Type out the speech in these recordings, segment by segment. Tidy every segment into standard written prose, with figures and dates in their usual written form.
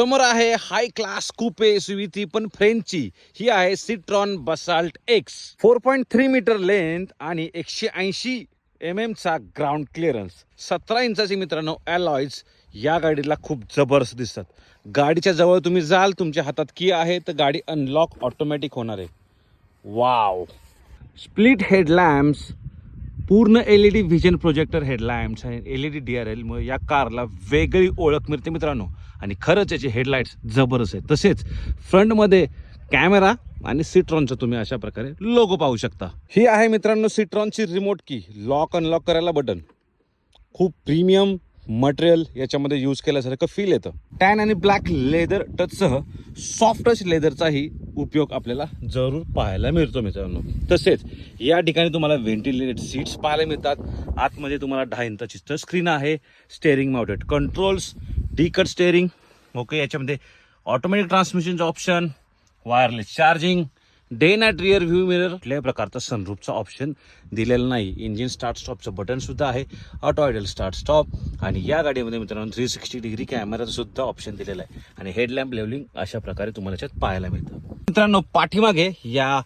समोर आहे हाय क्लास कूपे एसयूव्ही, ती पण फ्रेंचची. ही आहे Citroen Basalt X. 4.3 metre length आणि 180 mm चा ग्राउंड क्लिअरन्स. 17 इंचाची मित्रांनो अलॉयज या गाडीला खूप जबरदस्त दिसतात. गाडीच्या जवळ तुम्ही जाल, तुमच्या हातात की आहे तर गाडी अनलॉक ऑटोमॅटिक होणार आहे. वाव. स्प्लिट हेडलॅम्प्स, पूर्ण LED व्हिजन प्रोजेक्टर हेडलॅम्प्स आणि LED DRL मुळे या कारला वेगळी ओळख मिळते मित्रांनो. आणि खरंच याचे हेडलाईट्स जबरदस्त आहे. तसेच फ्रंटमध्ये कॅमेरा आणि सिट्रॉनचा तुम्ही अशा प्रकारे लोगो पाहू शकता. ही आहे मित्रांनो सिट्रॉनची रिमोट की. लॉक अनलॉक करायला बटन. खूप प्रीमियम मटेरियल याच्यामध्ये यूज केल्यासारखं फील येतं. टॅन आणि ब्लॅक लेदर टचसह सॉफ्ट टच लेदरचाही उपयोग आपल्याला जरूर पाहायला मिळतो मित्रांनो. तसेच या ठिकाणी तुम्हाला व्हेंटिलेटेड सीट्स पाहायला मिळतात. आतमध्ये तुम्हाला 10 इंचाची टच स्क्रीन आहे. Steering mounted controls, D cut steering, okay. याच्यामध्ये ऑटोमॅटिक ट्रान्समिशनचं option, wireless charging, day night rear view mirror, कुठल्याही प्रकारचा सनरूफचा ऑप्शन दिलेला नाही. इंजिन स्टार्ट स्टॉपचं बटन सुद्धा आहे, ऑटो आयडल स्टार्ट स्टॉप. आणि या गाडीमध्ये मित्रांनो 360 डिग्री कॅमेराचं सुद्धा ऑप्शन दिलेला आहे. आणि हेडलॅम्प लेवलिंग अशा प्रकारे तुम्हाला याच्यात पाहायला मिळतं. मित्रांनो पाठीमागे या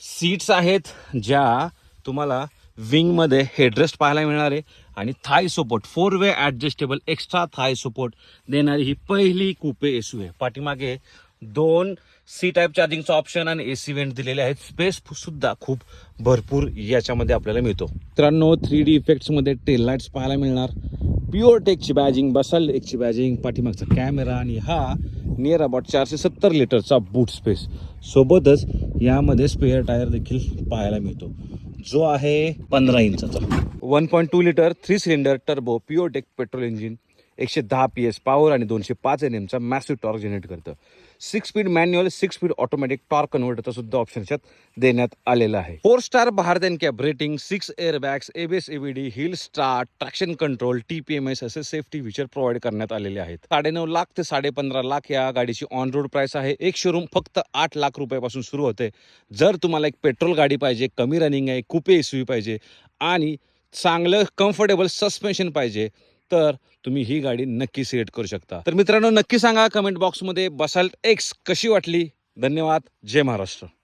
सीट्स आहेत ज्या तुम्हाला विंगमध्ये हेडरेस्ट पाहायला मिळणार आहे. आणि थाय सपोर्ट, 4 वे ॲडजस्टेबल एक्स्ट्रा थाय सपोर्ट देणारी ही पहिली कूपे एसयूव्ही आहे. पाठीमागे 2 सी टाईप चार्जिंगचा ऑप्शन आणि AC वेंट दिलेले आहेत. स्पेस सुद्धा खूप भरपूर याच्यामध्ये आपल्याला मिळतो. मित्रांनो 3D इफेक्ट्समध्ये टेल लाईट्स पाहायला मिळणार. प्युअर टेकची बॅजिंग, बसाल्ट एक्सची बॅजिंग, पाठीमागचा कॅमेरा आणि हा नियर अबाउट 470 लिटरचा बूट स्पेस. सोबतच यामध्ये स्पेअर टायर देखील पाहायला मिळतो जो आहे 15 इंचाचा. 1.2 litre 3 cylinder turbo pure tech petrol engine 110 PS power आणि 205 Nm चा मॅसिव्ह टॉर्क जनरेट करतं. 6 speed manual, 6 speed automatic torque कन्व्हर्टरचा सुद्धा ऑप्शन याच्यात देण्यात आलेला आहे. 4 स्टार भारतीयन कॅब rating, 6 airbags, ABS ABD, hill start, traction control, TPMS असे सेफ्टी फीचर प्रोव्हाइड करण्यात आलेले आहेत. 9.5 लाख ते 15.5 लाख या गाडीची ऑन रोड प्राइस आहे. एक शोरूम फक्त 8 लाख रुपयापासून सुरू होते. जर तुम्हाला एक पेट्रोल गाडी पाहिजे, कमी रनिंग आहे, कूपे एसयूव्ही पाहिजे आणि चांगलं कम्फर्टेबल सस्पेन्शन पाहिजे तर तुम्ही ही गाडी नक्की सिलेक्ट करू शकता. तर मित्रांनो नक्की सांगा कमेंट बॉक्समध्ये बसाल्ट एक्स कशी वाटली. धन्यवाद. जय महाराष्ट्र.